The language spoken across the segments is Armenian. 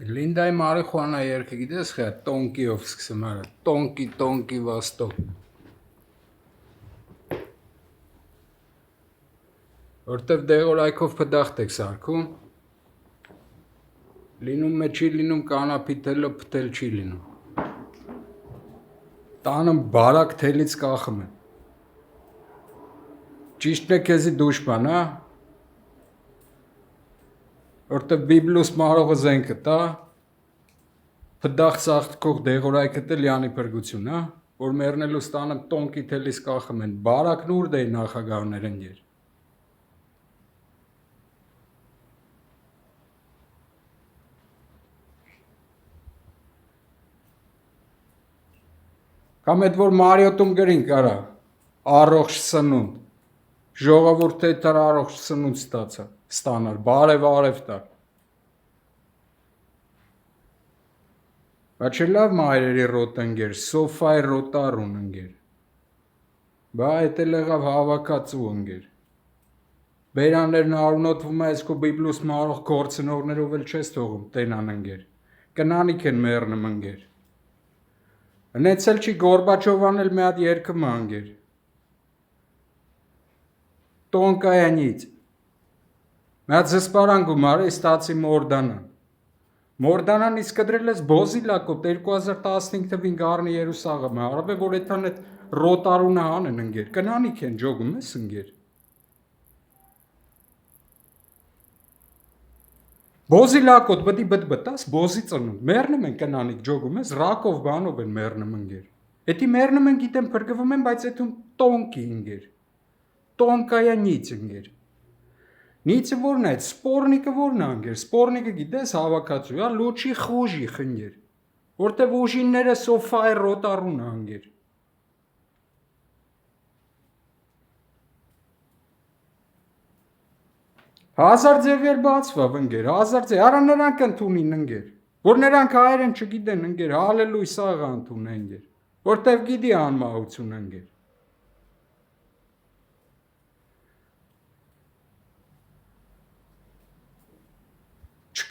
Լինդայի մարիխուանա երգը գիտես խա տոնկիով սկսում արա տոնկի վաստոկ որտեվ դեղորայքով փդախտ եք սարքում լինում է չի լինում կանապի թելը փթել չի լինում տանը բարակ թելից կախում է ճիշտն է քեզի դուշման հա որտեվ բիբլուս մարողը զենքը տա փդախտ սախտքող դեղորայքը տե լյանի փրկություն հա որ մեռնելու ստանը տոնկի թելից կախում են բարակն ուր դե նախագահներն եր կամ այդ որ մարիոտում գրին կարա առողջ սնունդ ժողովուրդը դեռ առողջ սնունդ ստանար բարև տար բայց լավ մայրերի ռոտ ընկեր սոֆայի ռոտարուն ընկեր բա այդ էլ եղավ հավաքածու ընկեր բերաններն արունոտվում է այս քո բիբլուս մարող գործնողներով էլ չես թողում տենան ընկեր կնանիք են մեռնում ընկեր հնեցել չի Գորբաչովան էլ մի հատ երգը մանգեր տոնկայանից մի հատ զսպարան գումարը ստացի Մորդանան իսկ կդրել ես բոզիլակոտ 2015 թվին գարնի Երուսաղեմը արավ է որ էթան այդ ռոտարունը հանեն ընկեր կնանիք են ջոգում ես ընկեր բոզիլակոտ բդի բտաս բոզի ծնունդ մեռնում են կնանիք ջոգում ես ռակով բանով են մեռնում ընկեր էդի մեռնում են գիտեմ փրկվում են բայց էթուն տոնկի ընկեր տոնկայանից ընկեր Նիցը որն է, սպորնիկը որն է անգեր, սպորնիկը գիտես հավաքածու, հա լուչի խուժի խնգեր, որտև ուժինները սոֆայի ռոտարուն անգեր։ Հազար ձևեր բացվավ ընգեր, հազար ձև, արա նրանք ընդունին ընգեր, որ նրանք հայերեն չգիտեն ընգեր, հալելույս աղա ընդուն ընգեր, որտև գիտի անմահություն ընգեր։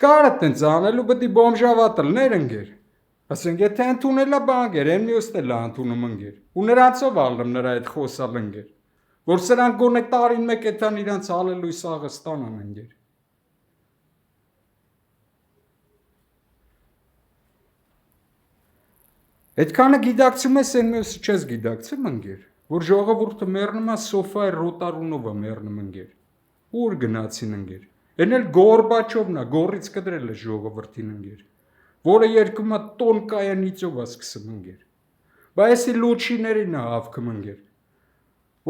Չկար այտենց անելու բդի բոմժավատլներ ընգեր, ասենք եթե ընդունել է բանգեր, են մյուս էլ է ընդունում ընգեր, ու նրանցով ալրում նրա այդ խոսալ ընգեր, որ սրանք գոնե տարին մեկ էթան իրանց հալելույս աղը ստանան ընգեր։ Այդքանը գիդակցում ես են մյուսը չես գիդակցում ընգեր, որ ժողովուրդը մեռնում է սոֆայի ռոտարունով է մեռնում ընգեր, ուր գնացին ընգեր։ Են էլ Գորբաչովն է, գորից կդրել է ժողովրդին ընգեր, որը երկում է տոնկայանիցով է սկսում ընգեր, բա էսի լուչիներին է հավքում ընգեր,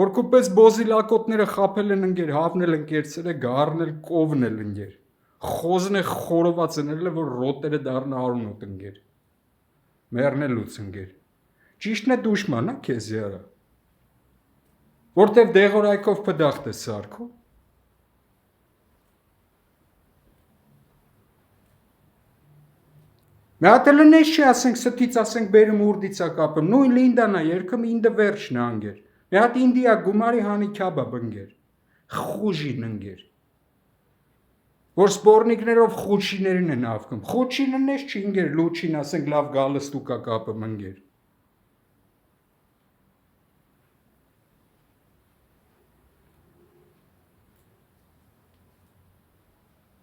որ կուպես բոզիլակոտները խապել են ընգեր, հավնել են կերցել է, գարնել, կովնել ընգեր, խոզն է խորոված ընել է, որ ռոտերը դարնա արունոտ ընգեր, մեռնելուց ընգեր, ճիշտն է դուշման է քեզի արա, որտև դեղորայքով փդախտ է սարքում, Մի հատ էլ նես չի ասենք ստից ասենք բերում ուրդից է կապում, նույն Լինդան է երգում ինդը վերջն է անգեր, մի հատ ինդիա գումարի հանի քյաբաբ ընգեր, խուժին ընգեր, որ սպորնիկներով խուչիներին են հավքում, խուչինը նես չի ընգեր լուչին ասենք լավ գալստուկ է կապում ընգեր,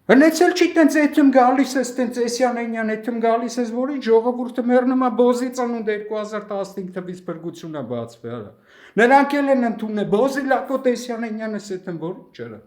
Հնեցել չի տենց էթում գալիս ես, տենց էսյան էթում գալիս ես, որի ժողովուրդը մեռնում է բոզի ծնունդ 2015 թվից փրկություն է բացվել, նրանք էլ են ընդունել, բոզի լակոտ էսյան ես էթում որի չըրա։